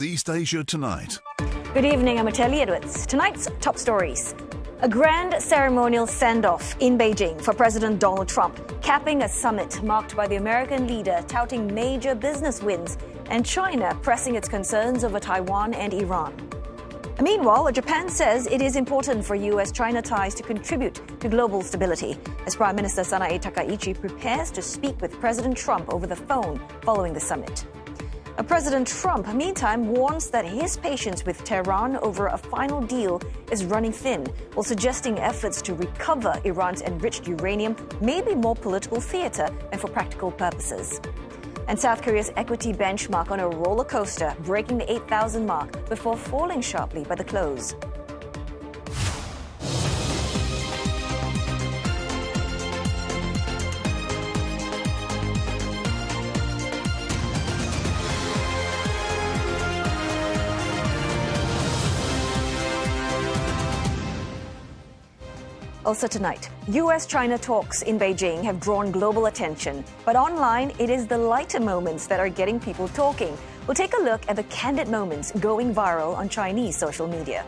East Asia Tonight. Good evening, I'm Ateli Edwards. Tonight's top stories. A grand ceremonial send-off in Beijing for President Donald Trump, capping a summit marked by the American leader touting major business wins and China pressing its concerns over Taiwan and Iran. Meanwhile, Japan says it is important for U.S.-China ties to contribute to global stability as Prime Minister Sanae Takaichi prepares to speak with President Trump over the phone following the summit. President Trump, meantime, warns that his patience with Tehran over a final deal is running thin, while suggesting efforts to recover Iran's enriched uranium may be more political theater than for practical purposes. And South Korea's equity benchmark on a roller coaster, breaking the 8,000 mark before falling sharply by the close. Also tonight, U.S.-China talks in Beijing have drawn global attention. But online, it is the lighter moments that are getting people talking. We'll take a look at the candid moments going viral on Chinese social media.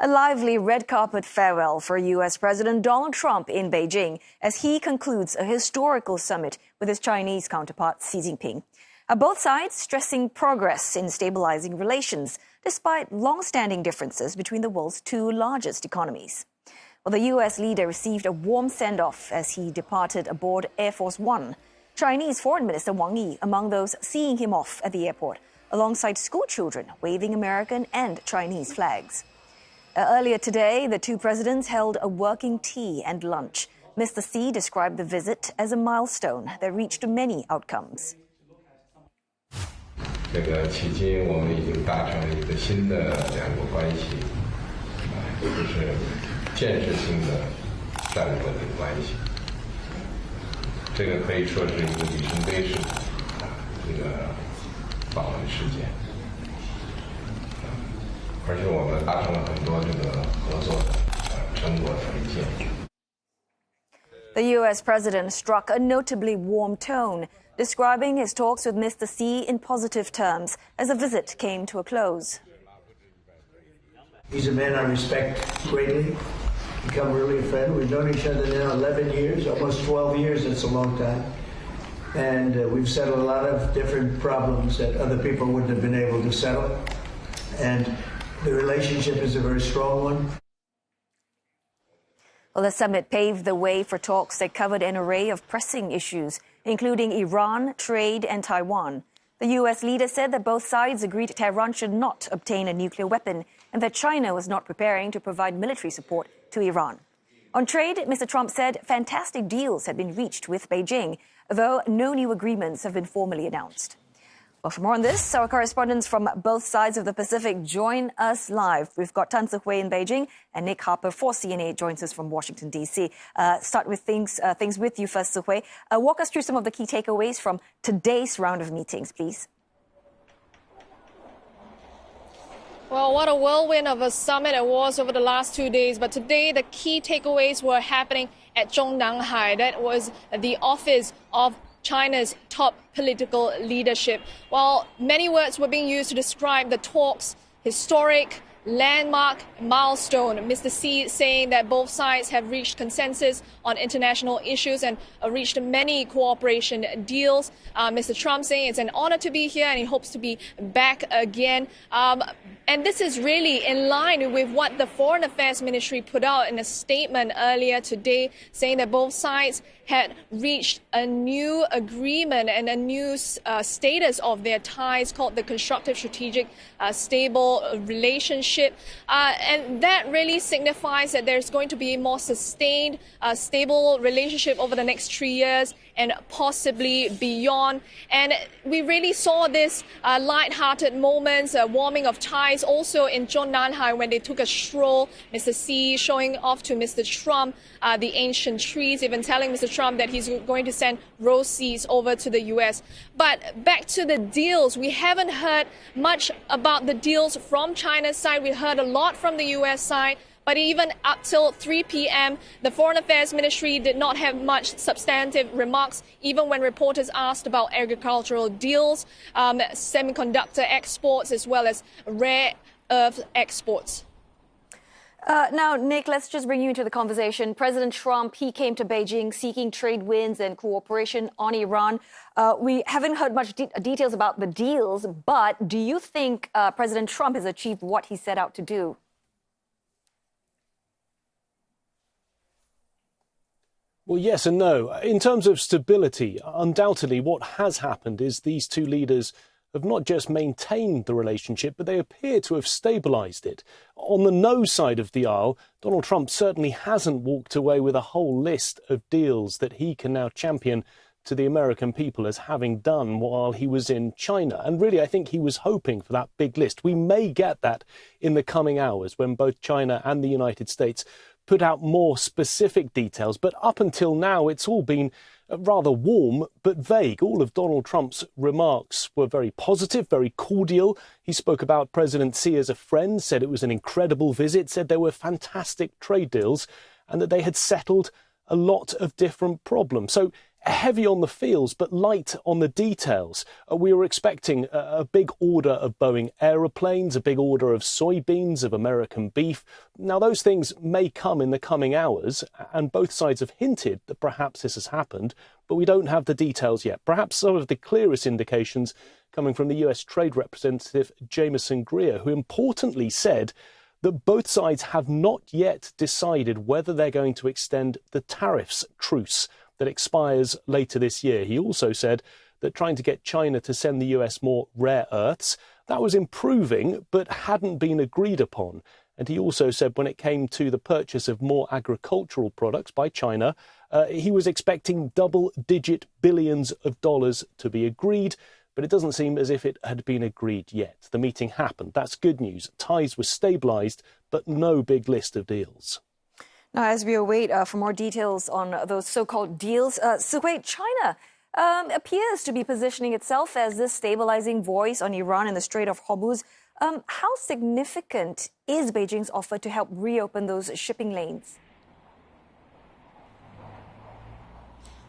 A lively red carpet farewell for U.S. President Donald Trump in Beijing as he concludes a historical summit with his Chinese counterpart Xi Jinping. Both sides stressing progress in stabilising relations, despite long-standing differences between the world's two largest economies. Well, the U.S. leader received a warm send-off as he departed aboard Air Force One. Chinese Foreign Minister Wang Yi among those seeing him off at the airport, alongside schoolchildren waving American and Chinese flags. Earlier today, the two presidents held a working tea and lunch. Mr. Xi described the visit as a milestone that reached many outcomes. 这个迄今我们已经达成了一个新的两国关系，就是建设性的战略稳定关系。这个可以说是一个里程碑式的这个访问事件，而且我们达成了很多这个合作成果推进。The U.S. president struck a notably warm tone, describing his talks with Mr. Xi in positive terms as the visit came to a close. He's a man I respect greatly, become really a friend. We've known each other now 11 years, almost 12 years, it's a long time. And we've settled a lot of different problems that other people wouldn't have been able to settle. And the relationship is a very strong one. Well, the summit paved the way for talks that covered an array of pressing issues, including Iran, trade, and Taiwan. The U.S. leader said that both sides agreed Tehran should not obtain a nuclear weapon and that China was not preparing to provide military support to Iran. On trade, Mr. Trump said fantastic deals had been reached with Beijing, though no new agreements have been formally announced. Well, for more on this, our correspondents from both sides of the Pacific join us live. We've got Tan Tse-hui in Beijing and Nick Harper for CNA joins us from Washington, D.C. Start with things with you first, Tse-hui. Walk us through some of the key takeaways from today's round of meetings, please. Well, what a whirlwind of a summit it was over the last 2 days. But today, the key takeaways were happening at Zhongnanhai. That was the office of China's top political leadership. While many words were being used to describe the talks, historic, landmark, milestone. Mr. Xi saying that both sides have reached consensus on international issues and reached many cooperation deals. Mr. Trump saying it's an honor to be here and he hopes to be back again. And this is really in line with what the Foreign Affairs Ministry put out in a statement earlier today, saying that both sides had reached a new agreement and a new status of their ties called the constructive, strategic, stable relationship. And that really signifies that there's going to be a more sustained, stable relationship over the next 3 years and possibly beyond. And we really saw this light-hearted moments, warming of ties also in Zhongnanhai when they took a stroll. Mr. Xi showing off to Mr. Trump the ancient trees, even telling Mr. Trump that he's going to send rose seeds over to the U.S. But back to the deals, we haven't heard much about the deals from China's side. We heard a lot from the U.S. side. But even up till 3 p.m., the Foreign Affairs Ministry did not have much substantive remarks, even when reporters asked about agricultural deals, semiconductor exports, as well as rare earth exports. Now, Nick, let's just bring you into the conversation. President Trump, he came to Beijing seeking trade wins and cooperation on Iran. We haven't heard much details about the deals, but do you think President Trump has achieved what he set out to do? Well, yes and no. In terms of stability, undoubtedly what has happened is these two leaders have not just maintained the relationship, but they appear to have stabilised it. On the no side of the aisle, Donald Trump certainly hasn't walked away with a whole list of deals that he can now champion to the American people as having done while he was in China. And really, I think he was hoping for that big list. We may get that in the coming hours when both China and the United States put out more specific details. But up until now, it's all been rather warm but vague. All of Donald Trump's remarks were very positive, very cordial. He spoke about President Xi as a friend, said it was an incredible visit, said there were fantastic trade deals and that they had settled a lot of different problems. So heavy on the feels, but light on the details. We were expecting a big order of Boeing aeroplanes, a big order of soybeans, of American beef. Now, those things may come in the coming hours, and both sides have hinted that perhaps this has happened, but we don't have the details yet. Perhaps some of the clearest indications coming from the US Trade Representative Jameson Greer, who importantly said that both sides have not yet decided whether they're going to extend the tariffs truce that expires later this year. He also said that trying to get China to send the US more rare earths, that was improving but hadn't been agreed upon. And he also said when it came to the purchase of more agricultural products by China, he was expecting double-digit billions of dollars to be agreed, but it doesn't seem as if it had been agreed yet. The meeting happened. That's good news. Ties were stabilised, but no big list of deals. Now, as we await for more details on those so-called deals, Suhui, China appears to be positioning itself as this stabilizing voice on Iran in the Strait of Hormuz. How significant is Beijing's offer to help reopen those shipping lanes?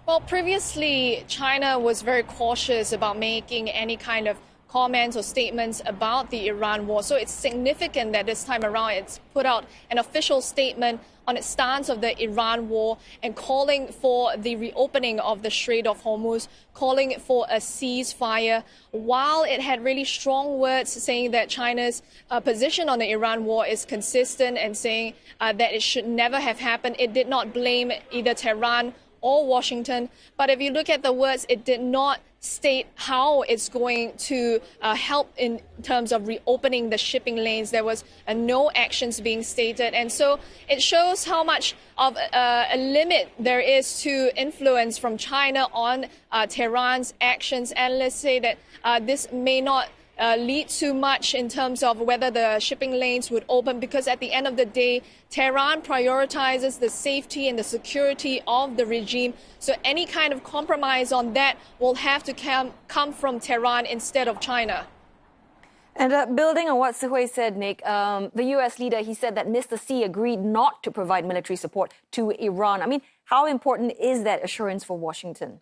Well, previously, China was very cautious about making any kind of comments or statements about the Iran war. So it's significant that this time around it's put out an official statement on its stance of the Iran war and calling for the reopening of the Strait of Hormuz, calling for a ceasefire. While it had really strong words saying that China's position on the Iran war is consistent and saying that it should never have happened, it did not blame either Tehran or Washington. But if you look at the words, it did not state how it's going to help in terms of reopening the shipping lanes. There was no actions being stated. And so it shows how much of a limit there is to influence from China on Tehran's actions. Analysts say that this may not lead to much in terms of whether the shipping lanes would open, because at the end of the day, Tehran prioritizes the safety and the security of the regime. So any kind of compromise on that will have to come from Tehran instead of China. And building on what Suhui said, Nick, the U.S. leader, he said that Mr. Xi agreed not to provide military support to Iran. I mean, how important is that assurance for Washington?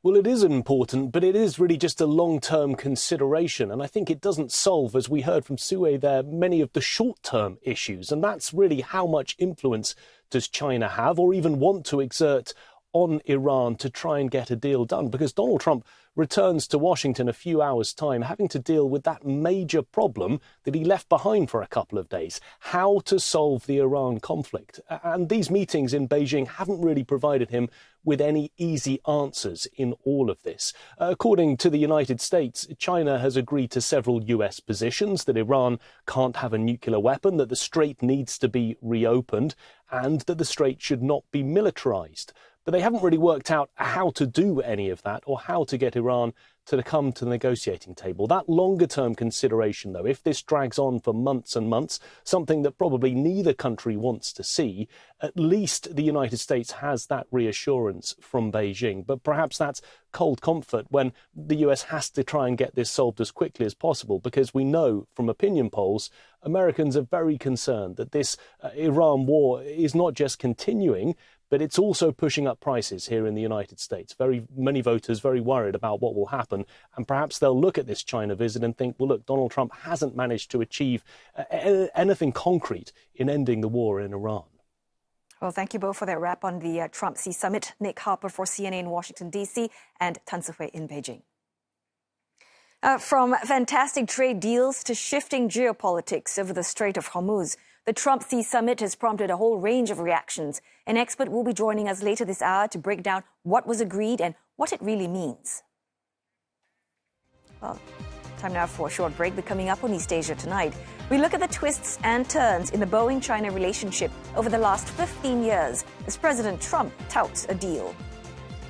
Well, it is important, but it is really just a long-term consideration. And I think it doesn't solve, as we heard from Suhui there, many of the short-term issues. And that's really how much influence does China have or even want to exert on Iran to try and get a deal done? Because Donald Trump returns to Washington a few hours' time, having to deal with that major problem that he left behind for a couple of days, how to solve the Iran conflict. And these meetings in Beijing haven't really provided him with any easy answers in all of this. According to the United States, China has agreed to several US positions, that Iran can't have a nuclear weapon, that the strait needs to be reopened, and that the strait should not be militarized. But they haven't really worked out how to do any of that or how to get Iran to come to the negotiating table. That longer-term consideration, though, if this drags on for months and months, something that probably neither country wants to see, at least the United States has that reassurance from Beijing. But perhaps that's cold comfort when the US has to try and get this solved as quickly as possible, because we know from opinion polls, Americans are very concerned that this Iran war is not just continuing, but it's also pushing up prices here in the United States. Very many voters very worried about what will happen. And perhaps they'll look at this China visit and think, well, look, Donald Trump hasn't managed to achieve anything concrete in ending the war in Iran. Well, thank you both for that wrap on the Trump-Xi summit. Nick Harper for CNN in Washington, D.C. and Tan Sihui in Beijing. From fantastic trade deals to shifting geopolitics over the Strait of Hormuz, the Trump-Xi summit has prompted a whole range of reactions. An expert will be joining us later this hour to break down what was agreed and what it really means. Well, time now for a short break, but coming up on East Asia tonight, we look at the twists and turns in the Boeing-China relationship over the last 15 years as President Trump touts a deal.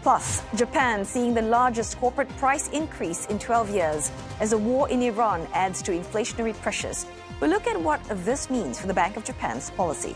Plus, Japan seeing the largest corporate price increase in 12 years as the war in Iran adds to inflationary pressures. We'll look at what this means for the Bank of Japan's policy.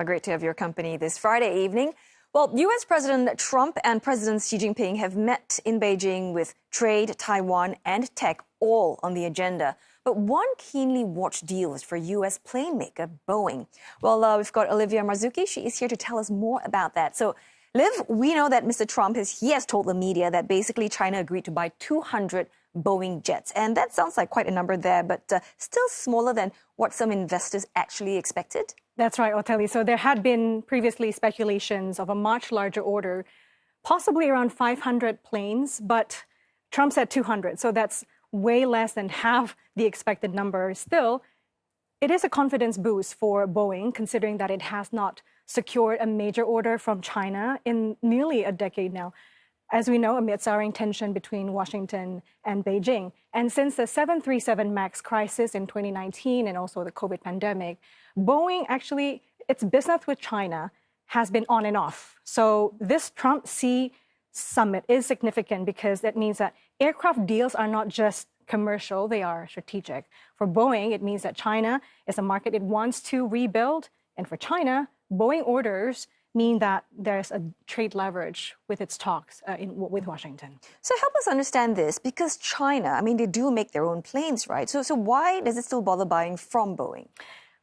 Great to have your company this Friday evening. Well, U.S. President Trump and President Xi Jinping have met in Beijing with trade, Taiwan, and tech all on the agenda. But one keenly watched deal is for U.S. planemaker Boeing. Well, we've got Olivia Marzuki. She is here to tell us more about that. So, Liv, we know that Mr. Trump has told the media that basically China agreed to buy 200 Boeing jets. And that sounds like quite a number there, but still smaller than what some investors actually expected. That's right, Oteli. So there had been previously speculations of a much larger order, possibly around 500 planes, but Trump said 200. So that's way less than half the expected number. Still, it is a confidence boost for Boeing, considering that it has not secured a major order from China in nearly a decade now, as we know, amid souring tension between Washington and Beijing. And since the 737 MAX crisis in 2019 and also the COVID pandemic, Boeing actually, its business with China has been on and off. So this Trump-Xi summit is significant because that means that aircraft deals are not just commercial, they are strategic. For Boeing, it means that China is a market it wants to rebuild. And for China, Boeing orders mean that there's a trade leverage with its talks with Washington. So help us understand this, because China, I mean, they do make their own planes, right? So why does it still bother buying from Boeing?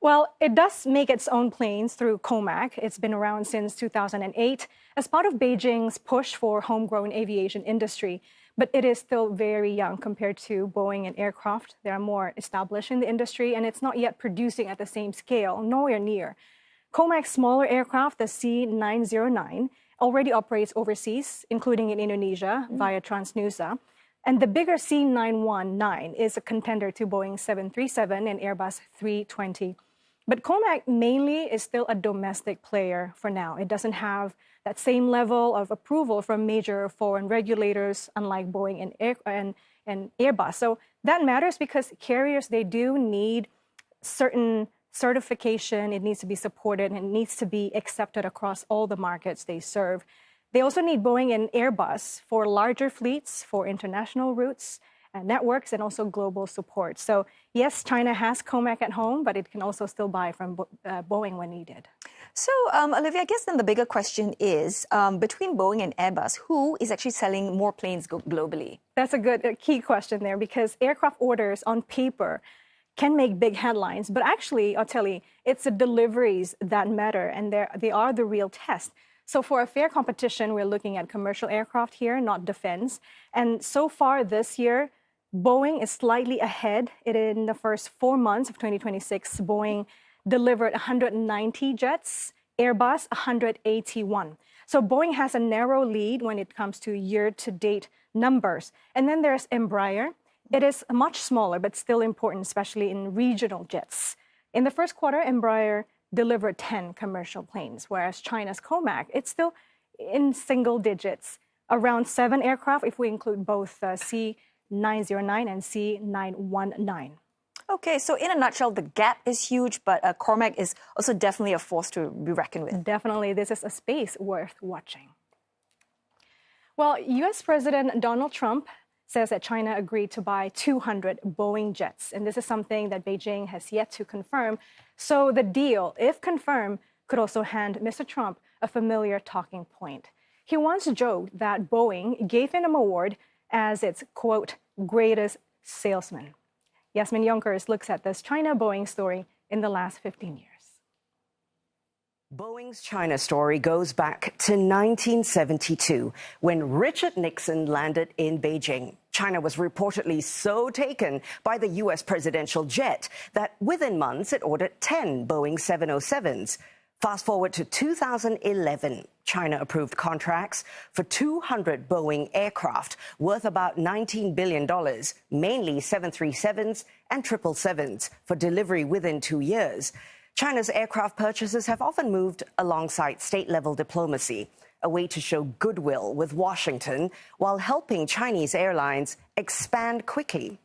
Well, it does make its own planes through COMAC. It's been around since 2008 as part of Beijing's push for homegrown aviation industry. But it is still very young compared to Boeing and aircraft. They are more established in the industry, and it's not yet producing at the same scale, nowhere near. COMAC's smaller aircraft, the C909, already operates overseas, including in Indonesia via Transnusa. And the bigger C919 is a contender to Boeing 737 and Airbus 320. But COMAC mainly is still a domestic player for now. It doesn't have that same level of approval from major foreign regulators, unlike Boeing and Airbus. So that matters because carriers, they do need certain certification. It needs to be supported and it needs to be accepted across all the markets they serve. They also need Boeing and Airbus for larger fleets, for international routes and networks, and also global support. So yes, China has COMAC at home, but it can also still buy from Boeing when needed. So, Olivia, I guess then the bigger question is, between Boeing and Airbus, who is actually selling more planes globally? That's a key question there, because aircraft orders on paper can make big headlines. But actually, I'll tell you, it's the deliveries that matter, and they are the real test. So for a fair competition, we're looking at commercial aircraft here, not defense. And so far this year, Boeing is slightly ahead. In the first 4 months of 2026, Boeing delivered 190 jets, Airbus 181. So Boeing has a narrow lead when it comes to year-to-date numbers. And then there's Embraer. It is much smaller, but still important, especially in regional jets. In the first quarter, Embraer delivered 10 commercial planes, whereas China's COMAC, it's still in single digits, around 7 aircraft if we include both C909 and C919. Okay, so in a nutshell, the gap is huge, but COMAC is also definitely a force to be reckoned with. Definitely, this is a space worth watching. Well, U.S. President Donald Trump says that China agreed to buy 200 Boeing jets, and this is something that Beijing has yet to confirm. So the deal, if confirmed, could also hand Mr. Trump a familiar talking point. He once joked that Boeing gave him an award as its, quote, greatest salesman. Yasmin Yonkers looks at this China-Boeing story in the last 15 years. Boeing's China story goes back to 1972, when Richard Nixon landed in Beijing. China was reportedly so taken by the U.S. presidential jet that within months it ordered 10 Boeing 707s. Fast forward to 2011, China approved contracts for 200 Boeing aircraft worth about $19 billion, mainly 737s and 777s, for delivery within 2 years. China's aircraft purchases have often moved alongside state-level diplomacy, a way to show goodwill with Washington while helping Chinese airlines expand quickly.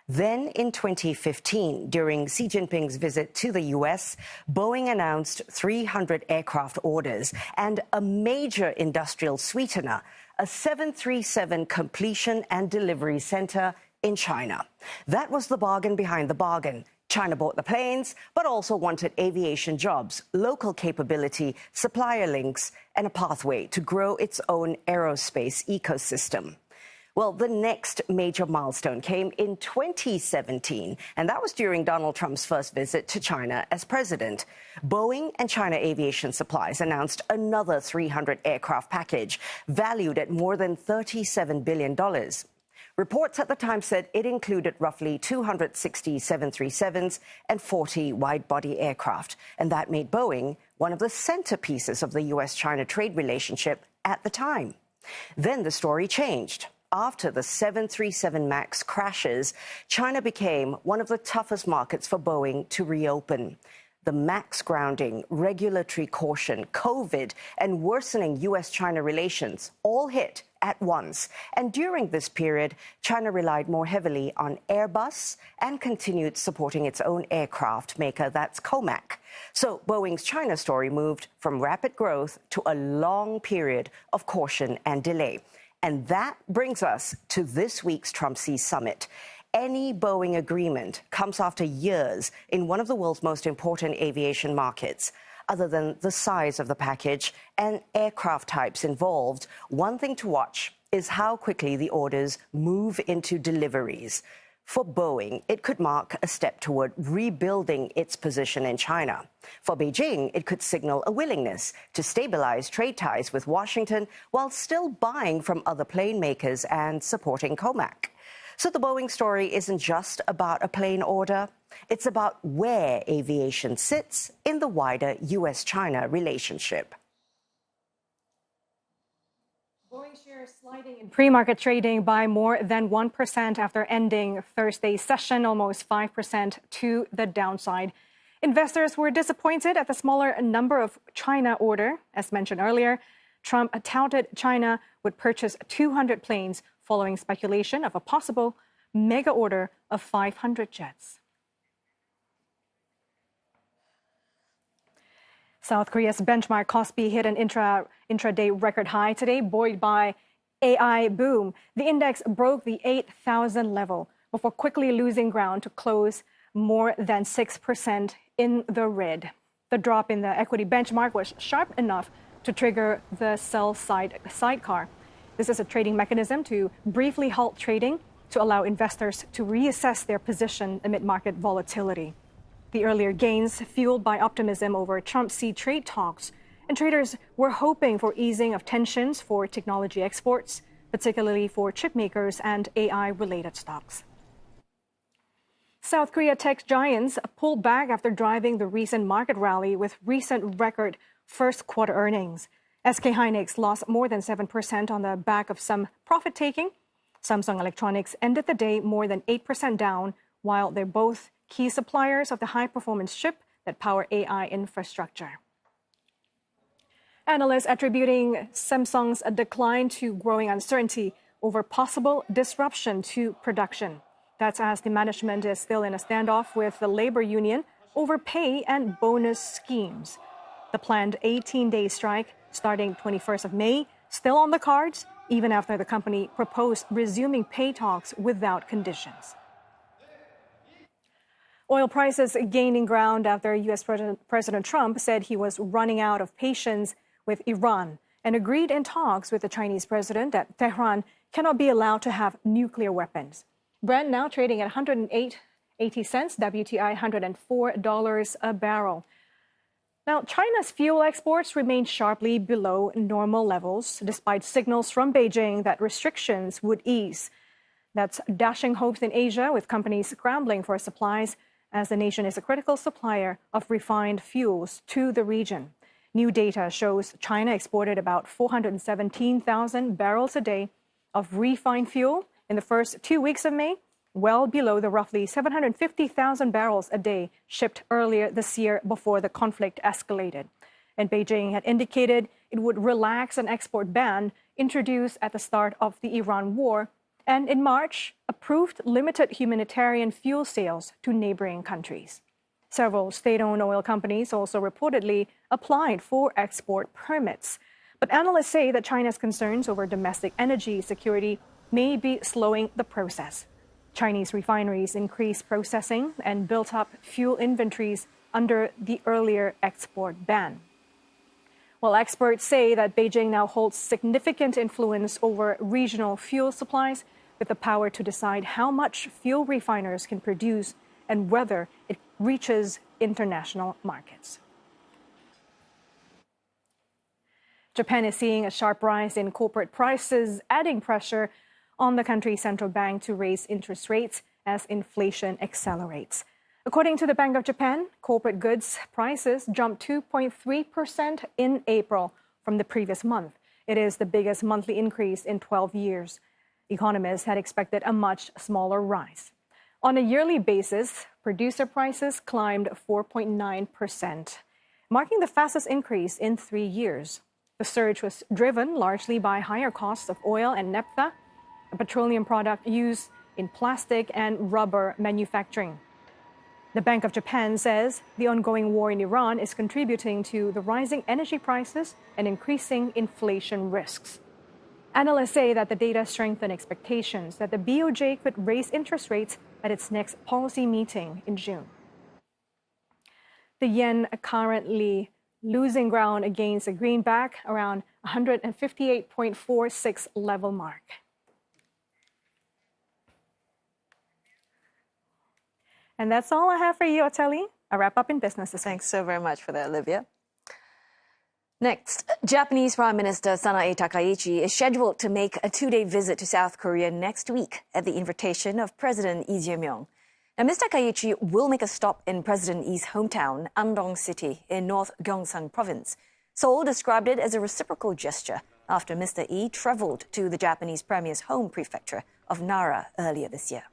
Then in 2015, during Xi Jinping's visit to the U.S., Boeing announced 300 aircraft orders and a major industrial sweetener, a 737 completion and delivery center in China. That was the bargain behind the bargain. China bought the planes, but also wanted aviation jobs, local capability, supplier links, and a pathway to grow its own aerospace ecosystem. Well, the next major milestone came in 2017, and that was during Donald Trump's first visit to China as president. Boeing and China Aviation Supplies announced another 300 aircraft package valued at more than $37 billion. Reports at the time said it included roughly 260 737s and 40 wide-body aircraft, and that made Boeing one of the centerpieces of the U.S.-China trade relationship at the time. Then the story changed. After the 737 MAX crashes, China became one of the toughest markets for Boeing to reopen. The MAX grounding, regulatory caution, COVID, and worsening U.S.-China relations all hit at once. And during this period, China relied more heavily on Airbus and continued supporting its own aircraft maker, that's COMAC. So Boeing's China story moved from rapid growth to a long period of caution and delay. And that brings us to this week's Trump-Xi summit. Any Boeing agreement comes after years in one of the world's most important aviation markets. Other than the size of the package and aircraft types involved, one thing to watch is how quickly the orders move into deliveries. For Boeing, it could mark a step toward rebuilding its position in China. For Beijing, it could signal a willingness to stabilize trade ties with Washington while still buying from other plane makers and supporting COMAC. So the Boeing story isn't just about a plane order. It's about where aviation sits in the wider U.S.-China relationship. Boeing shares sliding in pre-market trading by more than 1% after ending Thursday's session, almost 5% to the downside. Investors were disappointed at the smaller number of China order. As mentioned earlier, Trump touted China would purchase 200 planes following speculation of a possible mega order of 500 jets. South Korea's benchmark KOSPI hit an intraday record high today, buoyed by AI boom. The index broke the 8,000 level before quickly losing ground to close more than 6% in the red. The drop in the equity benchmark was sharp enough to trigger the sell-side sidecar. This is a trading mechanism to briefly halt trading to allow investors to reassess their position amid market volatility. The earlier gains fueled by optimism over Trump-Xi trade talks, and traders were hoping for easing of tensions for technology exports, particularly for chip makers and AI-related stocks. South Korea tech giants pulled back after driving the recent market rally with recent record first quarter earnings. SK Hynix lost more than 7% on the back of some profit-taking. Samsung Electronics ended the day more than 8% down, while they're both key suppliers of the high-performance chip that power AI infrastructure. Analysts attributing Samsung's decline to growing uncertainty over possible disruption to production. That's as the management is still in a standoff with the labor union over pay and bonus schemes. The planned 18-day strike starting 21st of May still on the cards, even after the company proposed resuming pay talks without conditions. Oil prices gaining ground after U.S. President Trump said he was running out of patience with Iran and agreed in talks with the Chinese president that Tehran cannot be allowed to have nuclear weapons. Brent now trading at 108.80 cents, WTI $104 a barrel. Now, China's fuel exports remain sharply below normal levels, despite signals from Beijing that restrictions would ease. That's dashing hopes in Asia, with companies scrambling for supplies, as the nation is a critical supplier of refined fuels to the region. New data shows China exported about 417,000 barrels a day of refined fuel in the first 2 weeks of May, well below the roughly 750,000 barrels a day shipped earlier this year before the conflict escalated. And Beijing had indicated it would relax an export ban introduced at the start of the Iran war, and in March, approved limited humanitarian fuel sales to neighboring countries. Several state-owned oil companies also reportedly applied for export permits. But analysts say that China's concerns over domestic energy security may be slowing the process. Chinese refineries increased processing and built up fuel inventories under the earlier export ban. Well, experts say that Beijing now holds significant influence over regional fuel supplies, with the power to decide how much fuel refiners can produce and whether it reaches international markets. Japan is seeing a sharp rise in corporate prices, adding pressure on the country's central bank to raise interest rates as inflation accelerates. According to the Bank of Japan, corporate goods prices jumped 2.3% in April from the previous month. It is the biggest monthly increase in 12 years. Economists had expected a much smaller rise. On a yearly basis, producer prices climbed 4.9%, marking the fastest increase in 3 years. The surge was driven largely by higher costs of oil and naphtha, a petroleum product used in plastic and rubber manufacturing. The Bank of Japan says the ongoing war in Iran is contributing to the rising energy prices and increasing inflation risks. Analysts say that the data strengthen expectations that the BOJ could raise interest rates at its next policy meeting in June. The yen currently losing ground against the greenback around 158.46 level mark. And that's all I have for you, Oteli. A wrap up in business. Thanks so very much for that, Olivia. Next, Japanese Prime Minister Sanae Takaichi is scheduled to make a 2-day visit to South Korea next week at the invitation of President Lee Jae-myung. Now, Ms. Takaichi will make a stop in President Lee's hometown, Andong City, in North Gyeongsang Province. Seoul described it as a reciprocal gesture after Mr. Lee traveled to the Japanese Premier's home prefecture of Nara earlier this year.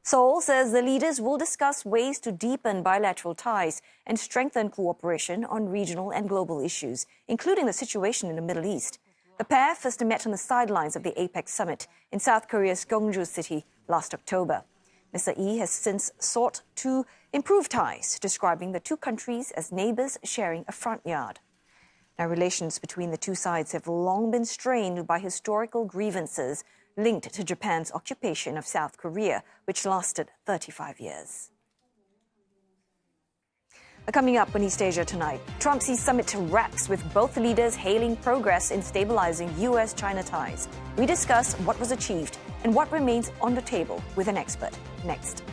Seoul says the leaders will discuss ways to deepen bilateral ties and strengthen cooperation on regional and global issues, including the situation in the Middle East. The pair first met on the sidelines of the APEC summit in South Korea's Gyeongju City last October. Mr. Lee has since sought to improve ties, describing the two countries as neighbors sharing a front yard. Now, relations between the two sides have long been strained by historical grievances linked to Japan's occupation of South Korea, which lasted 35 years. Coming up on East Asia tonight, Trump sees summit wraps with both leaders hailing progress in stabilising U.S.-China ties. We discuss what was achieved and what remains on the table with an expert. Next.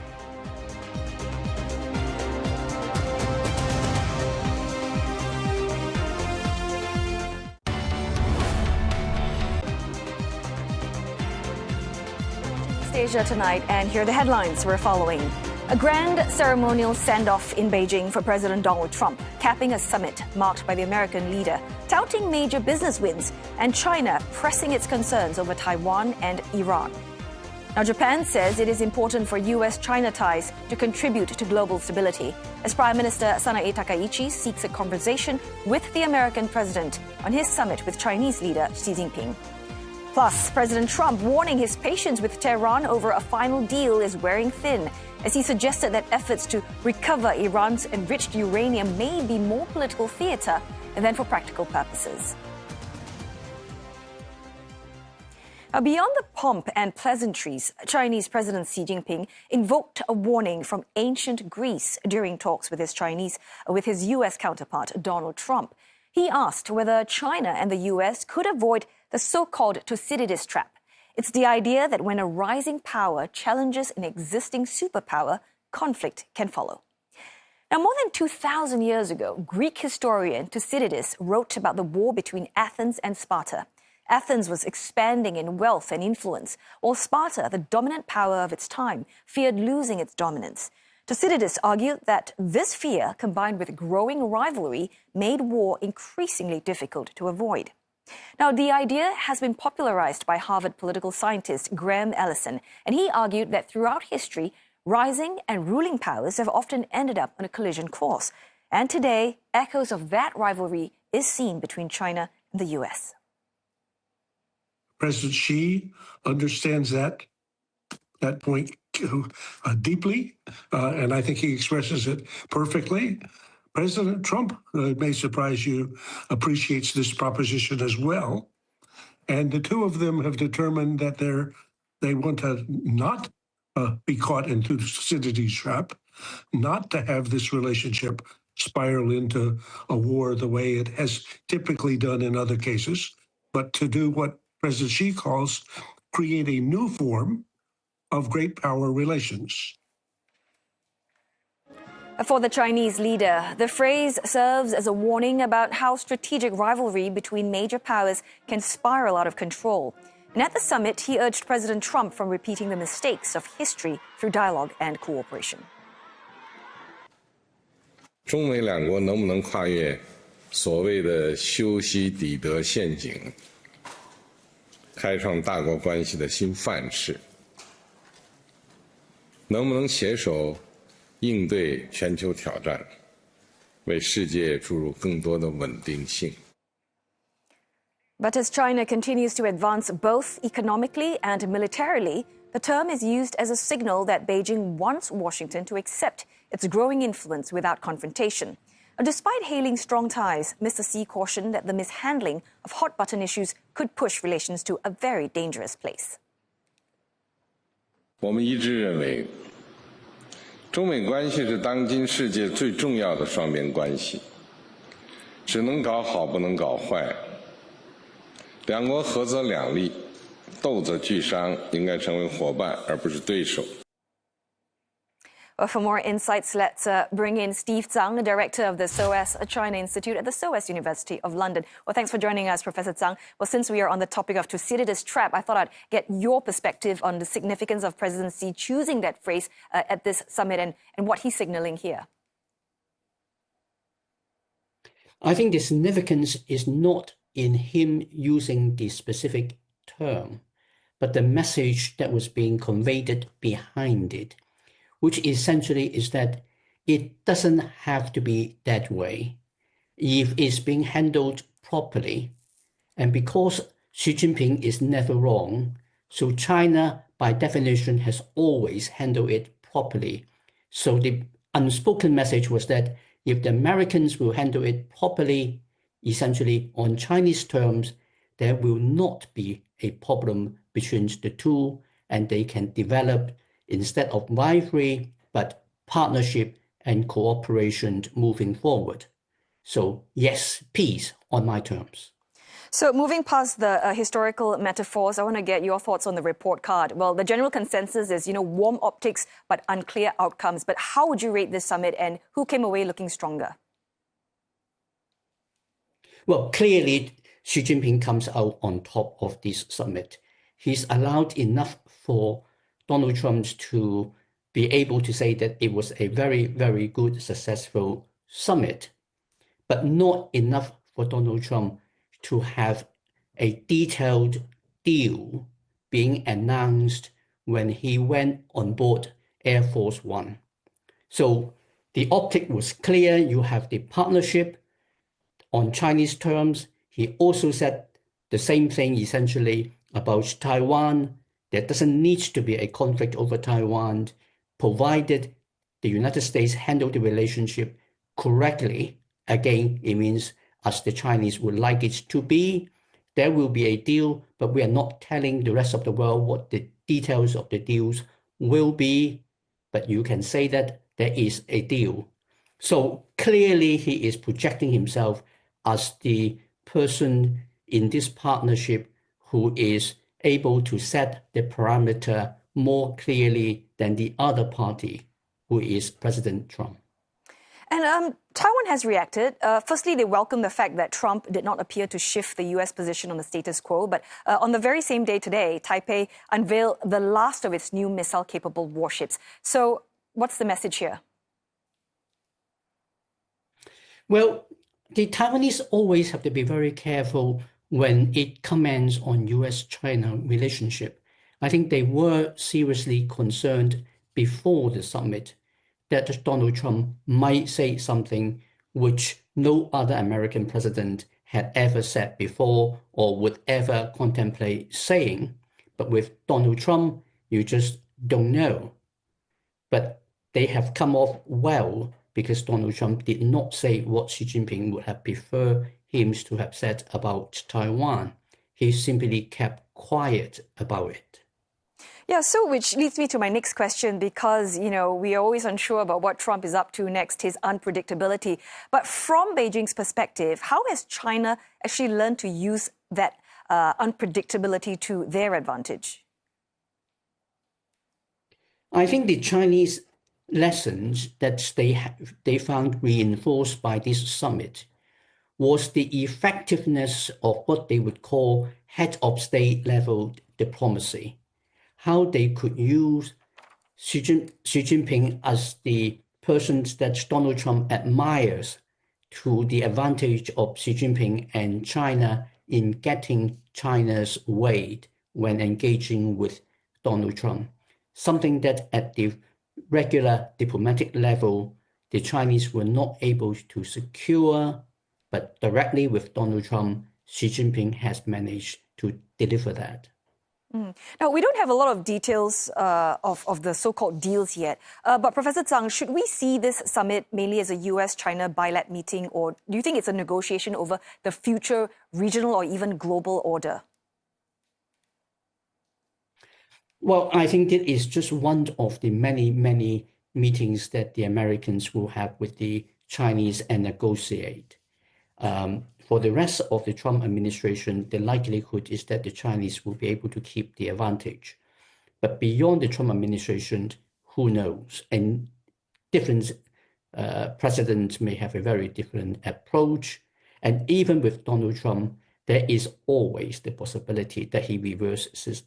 Asia tonight, and here are the headlines we're following. A grand ceremonial send-off in Beijing for President Donald Trump, capping a summit marked by the American leader touting major business wins and China pressing its concerns over Taiwan and Iran. Now, Japan says it is important for U.S.-China ties to contribute to global stability, as Prime Minister Sanae Takaichi seeks a conversation with the American president on his summit with Chinese leader Xi Jinping. Plus, President Trump warning his patience with Tehran over a final deal is wearing thin, as he suggested that efforts to recover Iran's enriched uranium may be more political theater than for practical purposes. Now, beyond the pomp and pleasantries, Chinese President Xi Jinping invoked a warning from ancient Greece during talks with his U.S. counterpart, Donald Trump. He asked whether China and the U.S. could avoid the so-called Thucydides trap. It's the idea that when a rising power challenges an existing superpower, conflict can follow. Now, more than 2,000 years ago, Greek historian Thucydides wrote about the war between Athens and Sparta. Athens was expanding in wealth and influence, while Sparta, the dominant power of its time, feared losing its dominance. Thucydides argued that this fear, combined with growing rivalry, made war increasingly difficult to avoid. Now, the idea has been popularized by Harvard political scientist Graham Allison, and he argued that throughout history, rising and ruling powers have often ended up on a collision course. And today, echoes of that rivalry is seen between China and the U.S. President Xi understands that point deeply, and I think he expresses it perfectly. President Trump, may surprise you, appreciates this proposition as well. And the two of them have determined that they want to not be caught into the Thucydides trap, not to have this relationship spiral into a war the way it has typically done in other cases, but to do what President Xi calls create a new form of great power relations. For the Chinese leader, the phrase serves as a warning about how strategic rivalry between major powers can spiral out of control. And at the summit, he urged President Trump from repeating the mistakes of history through dialogue and cooperation. 中美两国能不能跨越所谓的修昔底德陷阱，开创大国关系的新范式？能不能携手应对全球挑战，为世界注入更多的稳定性？ But as China continues to advance both economically and militarily, the term is used as a signal that Beijing wants Washington to accept its growing influence without confrontation. And despite hailing strong ties, Mr. Xi cautioned that the mishandling of hot-button issues could push relations to a very dangerous place. 我们一致认为，中美关系是当今世界最重要的双边关系，只能搞好，不能搞坏。两国合则两利，斗则俱伤，应该成为伙伴而不是对手。 Well, for more insights, let's bring in Steve Zhang, the director of the SOAS China Institute at the SOAS University of London. Well, thanks for joining us, Professor Zhang. Well, since we are on the topic of Thucydides trap, I thought I'd get your perspective on the significance of President Xi choosing that phrase at this summit and what he's signaling here. I think the significance is not in him using the specific term, but the message that was being conveyed behind it, which essentially is that it doesn't have to be that way if it's being handled properly. And because Xi Jinping is never wrong, so China, by definition, has always handled it properly. So the unspoken message was that if the Americans will handle it properly, essentially on Chinese terms, there will not be a problem between the two, and they can develop, instead of rivalry, but partnership and cooperation moving forward. So yes, peace on my terms. So moving past the historical metaphors, I want to get your thoughts on the report card. Well, the general consensus is, warm optics, but unclear outcomes. But how would you rate this summit, and who came away looking stronger? Well, clearly, Xi Jinping comes out on top of this summit. He's allowed enough for Donald Trump to be able to say that it was a very, very good, successful summit, but not enough for Donald Trump to have a detailed deal being announced when he went on board Air Force One. So the optic was clear. You have the partnership on Chinese terms. He also said the same thing, essentially, about Taiwan. There doesn't need to be a conflict over Taiwan, provided the United States handle the relationship correctly. Again, it means as the Chinese would like it to be, there will be a deal, but we are not telling the rest of the world what the details of the deals will be, but you can say that there is a deal. So clearly he is projecting himself as the person in this partnership who is able to set the parameter more clearly than the other party, who is President Trump. And Taiwan has reacted. Firstly, they welcome the fact that Trump did not appear to shift the U.S. position on the status quo. But on the very same day today, Taipei unveiled the last of its new missile-capable warships. So what's the message here? Well, the Taiwanese always have to be very careful when it comments on U.S.-China relationship. I think they were seriously concerned before the summit that Donald Trump might say something which no other American president had ever said before or would ever contemplate saying. But with Donald Trump, you just don't know. But they have come off well because Donald Trump did not say what Xi Jinping would have preferred him to have said about Taiwan. He simply kept quiet about it. Yeah, so which leads me to my next question, because, we are always unsure about what Trump is up to next, his unpredictability. But from Beijing's perspective, how has China actually learned to use that unpredictability to their advantage? I think the Chinese lessons that they found reinforced by this summit was the effectiveness of what they would call head of state level diplomacy. How they could use Xi Jinping as the person that Donald Trump admires to the advantage of Xi Jinping and China in getting China's weight when engaging with Donald Trump. Something that at the regular diplomatic level, the Chinese were not able to secure, but directly with Donald Trump, Xi Jinping has managed to deliver that. Now, we don't have a lot of details of the so-called deals yet. But Professor Zhang, should we see this summit mainly as a US-China bilat meeting, or do you think it's a negotiation over the future regional or even global order? Well, I think it is just one of the many, many meetings that the Americans will have with the Chinese and negotiate. For the rest of the Trump administration, the likelihood is that the Chinese will be able to keep the advantage. But beyond the Trump administration, who knows? And different presidents may have a very different approach. And even with Donald Trump, there is always the possibility that he reverses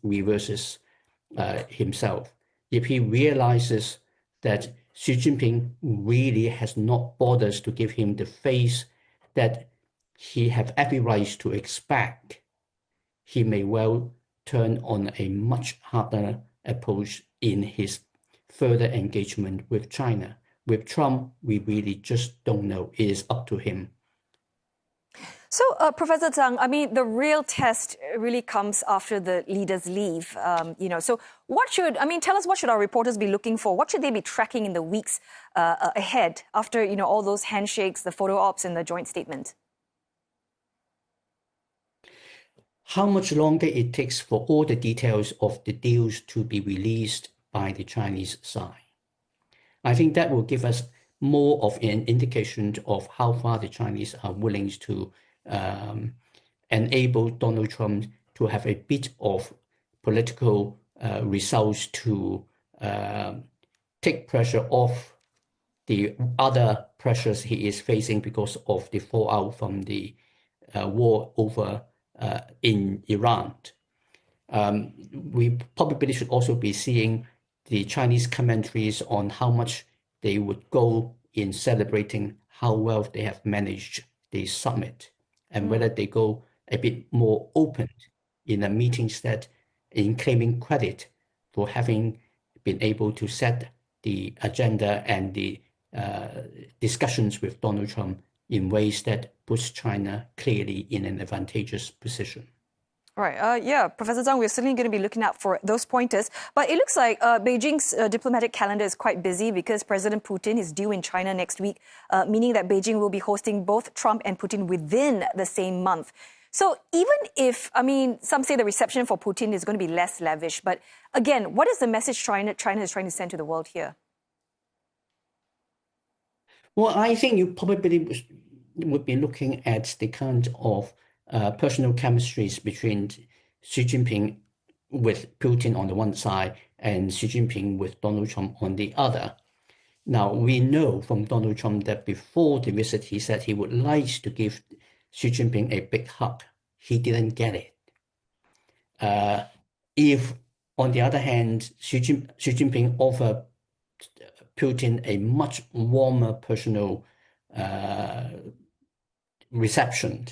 himself. If he realizes that Xi Jinping really has not bothered to give him the face that he have every right to expect, he may well turn on a much harder approach in his further engagement with China. With Trump, we really just don't know. It is up to him. So, Professor Zhang, I mean, the real test really comes after the leaders leave. So tell us, what should our reporters be looking for? What should they be tracking in the weeks ahead after, all those handshakes, the photo ops, and the joint statement? How much longer it takes for all the details of the deals to be released by the Chinese side. I think that will give us more of an indication of how far the Chinese are willing to enable Donald Trump to have a bit of political results to take pressure off the other pressures he is facing because of the fallout from the war over in Iran. We probably should also be seeing the Chinese commentaries on how much they would go in celebrating how well they have managed the summit, and whether they go a bit more open in the meetings that in claiming credit for having been able to set the agenda and the discussions with Donald Trump in ways that puts China clearly in an advantageous position. Right. Yeah, Professor Zhang, we're certainly going to be looking out for those pointers. But it looks like Beijing's diplomatic calendar is quite busy because President Putin is due in China next week, meaning that Beijing will be hosting both Trump and Putin within the same month. So even if, some say the reception for Putin is going to be less lavish, but again, what is the message China is trying to send to the world here? Well, I think you probably would be looking at the kind of personal chemistries between Xi Jinping with Putin on the one side and Xi Jinping with Donald Trump on the other. Now, we know from Donald Trump that before the visit, he said he would like to give Xi Jinping a big hug. He didn't get it. If, on the other hand, Xi Jinping offered Putin a much warmer personal reception,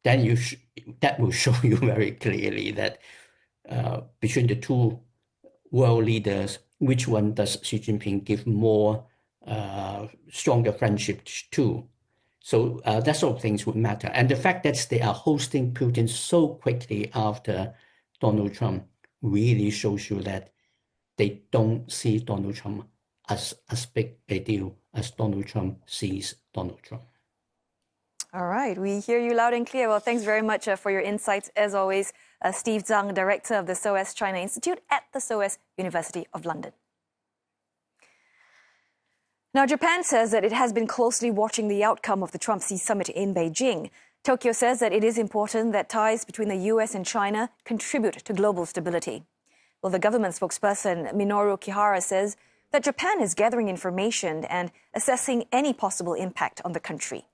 then that will show you very clearly that between the two world leaders, which one does Xi Jinping give more stronger friendship to? So that sort of things would matter. And the fact that they are hosting Putin so quickly after Donald Trump really shows you that they don't see Donald Trump as big a deal as Donald Trump sees Donald Trump. All right, we hear you loud and clear. Well, thanks very much for your insights, as always. Steve Zhang, Director of the SOAS China Institute at the SOAS University of London. Now, Japan says that it has been closely watching the outcome of the Trump-Xi summit in Beijing. Tokyo says that it is important that ties between the US and China contribute to global stability. Well, the government spokesperson Minoru Kihara says that Japan is gathering information and assessing any possible impact on the country.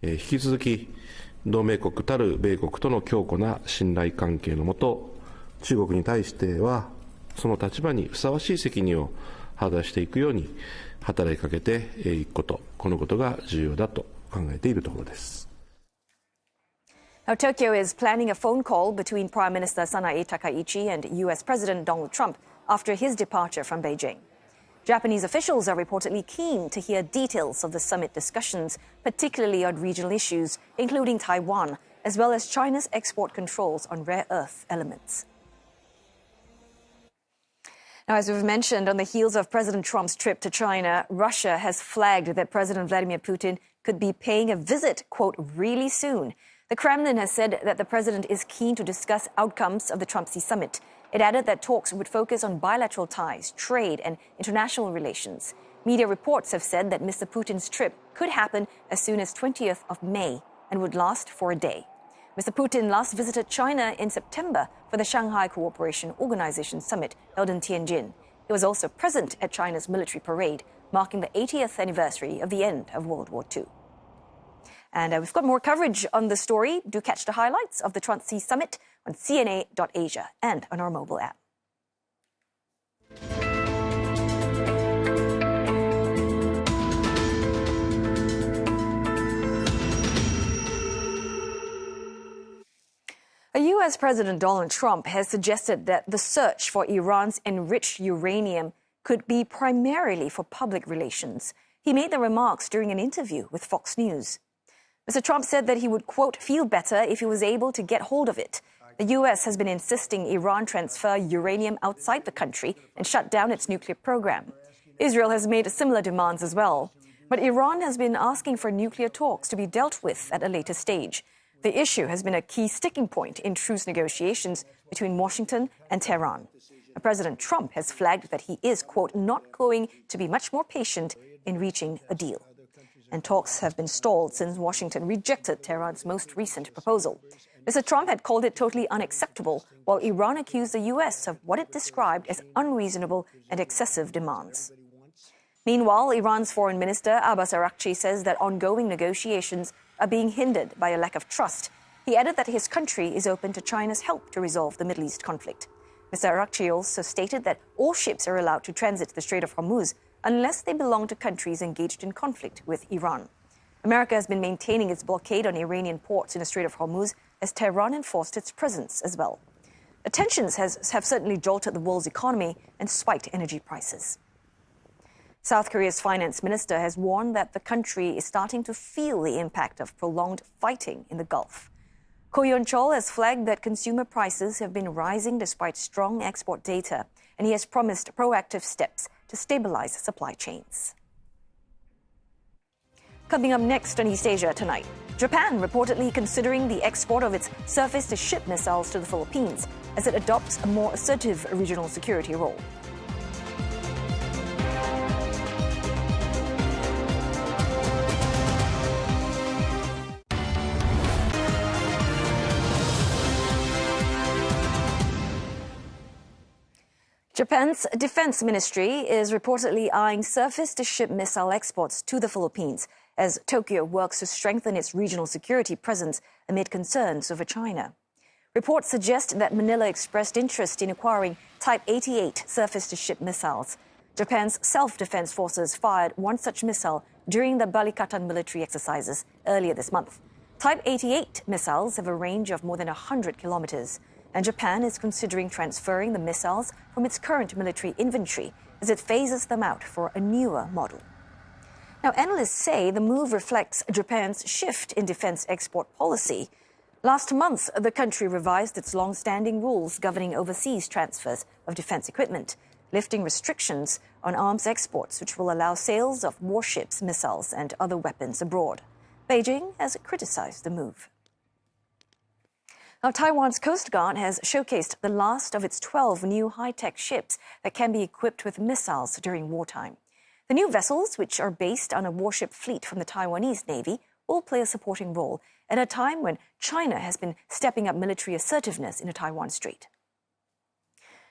引き続き同盟国たる米国との強固な信頼関係のもと、中国に対してはその立場にふさわしい責任を果たしていくように働きかけていくこと、このことが重要だと考えているところです。Now, Tokyo is planning a phone call between Prime Minister Sanae Takaichi and US President Donald Trump after his departure from Beijing. Japanese officials are reportedly keen to hear details of the summit discussions, particularly on regional issues, including Taiwan, as well as China's export controls on rare earth elements. Now, as we've mentioned, on the heels of President Trump's trip to China, Russia has flagged that President Vladimir Putin could be paying a visit, quote, really soon. The Kremlin has said that the president is keen to discuss outcomes of the Trump-Xi summit. It added that talks would focus on bilateral ties, trade, and international relations. Media reports have said that Mr. Putin's trip could happen as soon as 20th of May and would last for a day. Mr. Putin last visited China in September for the Shanghai Cooperation Organization summit held in Tianjin. He was also present at China's military parade, marking the 80th anniversary of the end of World War II. And we've got more coverage on the story. Do catch the highlights of the Trump-Xi summit on CNA.Asia and on our mobile app. US President Donald Trump has suggested that the search for Iran's enriched uranium could be primarily for public relations. He made the remarks during an interview with Fox News. Mr. Trump said that he would, quote, feel better if he was able to get hold of it. The U.S. has been insisting Iran transfer uranium outside the country and shut down its nuclear program. Israel has made similar demands as well. But Iran has been asking for nuclear talks to be dealt with at a later stage. The issue has been a key sticking point in truce negotiations between Washington and Tehran. President Trump has flagged that he is, quote, not going to be much more patient in reaching a deal. And talks have been stalled since Washington rejected Tehran's most recent proposal. Mr. Trump had called it totally unacceptable, while Iran accused the U.S. of what it described as unreasonable and excessive demands. Meanwhile, Iran's Foreign Minister Abbas Araghchi says that ongoing negotiations are being hindered by a lack of trust. He added that his country is open to China's help to resolve the Middle East conflict. Mr. Araghchi also stated that all ships are allowed to transit the Strait of Hormuz unless they belong to countries engaged in conflict with Iran. America has been maintaining its blockade on Iranian ports in the Strait of Hormuz as Tehran enforced its presence as well. The tensions have certainly jolted the world's economy and spiked energy prices. South Korea's finance minister has warned that the country is starting to feel the impact of prolonged fighting in the Gulf. Ko Yeon-chol has flagged that consumer prices have been rising despite strong export data, and he has promised proactive steps to stabilize supply chains. Coming up next on East Asia tonight, Japan reportedly considering the export of its surface-to-ship missiles to the Philippines as it adopts a more assertive regional security role. Japan's defense ministry is reportedly eyeing surface-to-ship missile exports to the Philippines as Tokyo works to strengthen its regional security presence amid concerns over China. Reports suggest that Manila expressed interest in acquiring Type 88 surface-to-ship missiles. Japan's self-defense forces fired one such missile during the Balikatan military exercises earlier this month. Type 88 missiles have a range of more than 100 kilometers, and Japan is considering transferring the missiles from its current military inventory as it phases them out for a newer model. Now, analysts say the move reflects Japan's shift in defense export policy. Last month, the country revised its long-standing rules governing overseas transfers of defense equipment, lifting restrictions on arms exports, which will allow sales of warships, missiles, and other weapons abroad. Beijing has criticized the move. Now, Taiwan's Coast Guard has showcased the last of its 12 new high-tech ships that can be equipped with missiles during wartime. The new vessels, which are based on a warship fleet from the Taiwanese Navy, will play a supporting role at a time when China has been stepping up military assertiveness in the Taiwan Strait.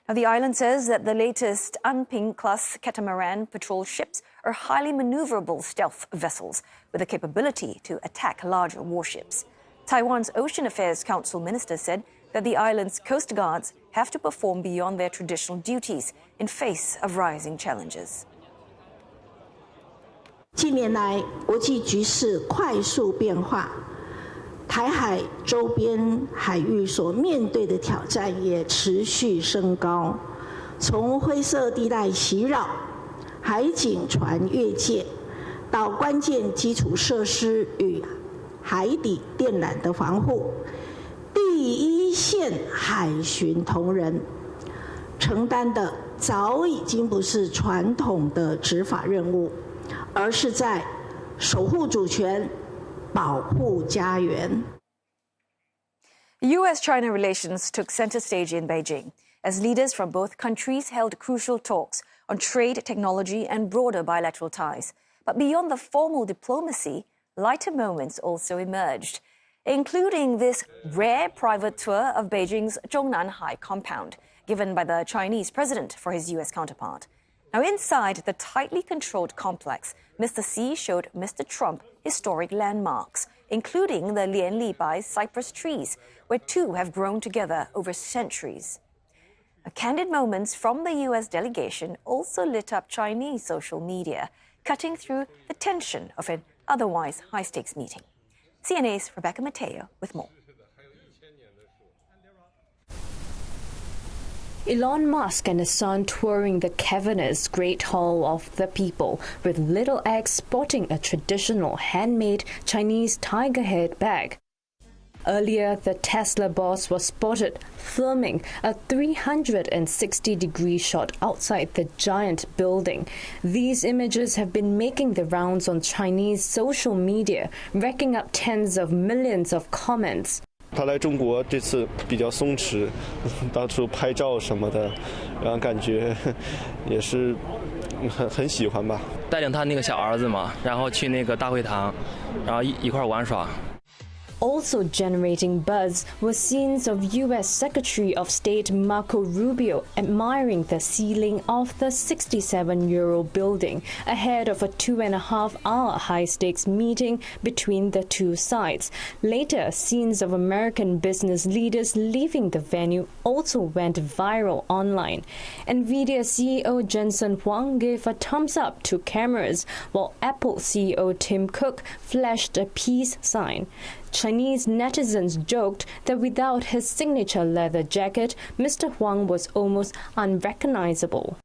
Now, the island says that the latest Anping-class catamaran patrol ships are highly maneuverable stealth vessels with the capability to attack larger warships. Taiwan's Ocean Affairs Council minister said that the island's coast guards have to perform beyond their traditional duties in face of rising challenges. 近年来，国际局势快速变化，台海周边海域所面对的挑战也持续升高。从灰色地带袭扰、海警船越界，到关键基础设施与海底电缆的防护，第一线海巡同仁承担的早已经不是传统的执法任务，而是在守护主权、保护家园。U.S.-China relations took center stage in Beijing as leaders from both countries held crucial talks on trade, technology, and broader bilateral ties. But beyond the formal diplomacy, lighter moments also emerged, including this rare private tour of Beijing's Zhongnanhai compound, given by the Chinese president for his U.S. counterpart. Now, inside the tightly controlled complex, Mr. Xi showed Mr. Trump historic landmarks, including the Lianlibai cypress trees, where two have grown together over centuries. Candid moments from the U.S. delegation also lit up Chinese social media, cutting through the tension of an otherwise high-stakes meeting. CNA's Rebecca Mateo with more. Elon Musk and his son touring the cavernous Great Hall of the People, with little X sporting a traditional handmade Chinese tiger head bag. Earlier, the Tesla boss was spotted filming a 360-degree shot outside the giant building. These images have been making the rounds on Chinese social media, racking up tens of millions of comments. 他来中国这次比较松弛，到处拍照什么的，然后感觉也是很喜欢吧。带领他那个小儿子嘛，然后去那个大会堂，然后一块玩耍。 Also generating buzz were scenes of U.S. Secretary of State Marco Rubio admiring the ceiling of the 67-year-old building ahead of a 2.5-hour high-stakes meeting between the two sides. Later, scenes of American business leaders leaving the venue also went viral online. NVIDIA CEO Jensen Huang gave a thumbs up to cameras, while Apple CEO Tim Cook flashed a peace sign. Chinese netizens joked that without his signature leather jacket, Mr. Huang was almost unrecognizable.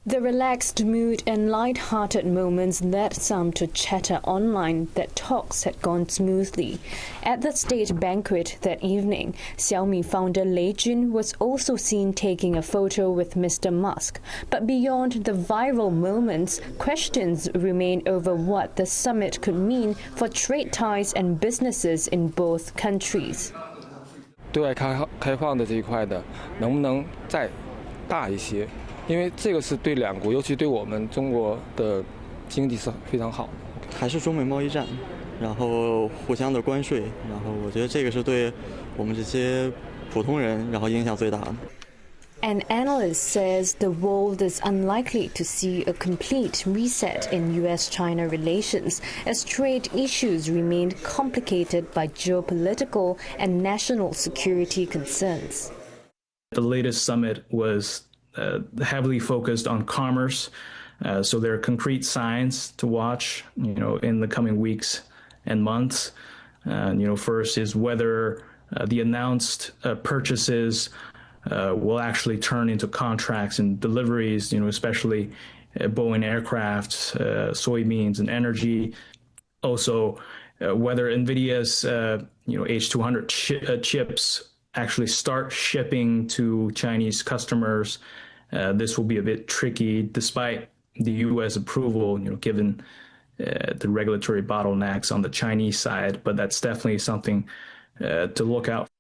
The relaxed mood and light-hearted moments led some to chatter online that talks had gone smoothly. At the state banquet that evening, Xiaomi founder Lei Jun was also seen taking a photo with Mr. Musk. But beyond the viral moments, questions remain over what the summit could mean for trade ties and businesses in both countries. 对外开放的这一块的，能不能再大一些？因为这个是对两国，尤其对我们中国的经济是非常好的。还是中美贸易战，然后互相的关税，然后我觉得这个是对我们这些普通人，然后影响最大的。An analyst says the world is unlikely to see a complete reset in US-China relations as trade issues remain complicated by geopolitical and national security concerns. The latest summit was heavily focused on commerce, so there are concrete signs to watch, in the coming weeks and months. First is whether the announced purchases will actually turn into contracts and deliveries, especially Boeing aircraft, soybeans, and energy. Also, whether NVIDIA's H200 chips actually start shipping to Chinese customers. This will be a bit tricky, despite the U.S. approval, given the regulatory bottlenecks on the Chinese side. But that's definitely something to look out for.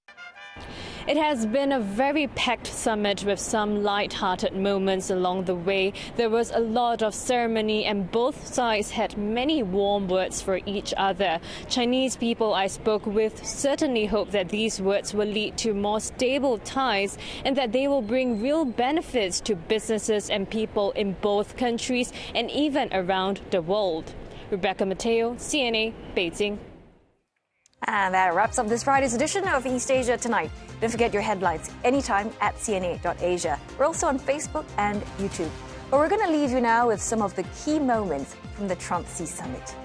It has been a very packed summit with some light-hearted moments along the way. There was a lot of ceremony and both sides had many warm words for each other. Chinese people I spoke with certainly hope that these words will lead to more stable ties and that they will bring real benefits to businesses and people in both countries and even around the world. Rebecca Mateo, CNA, Beijing. And that wraps up this Friday's edition of East Asia Tonight. Don't forget your headlines anytime at cna.asia. We're also on Facebook and YouTube. But we're going to leave you now with some of the key moments from the Trump-Xi summit.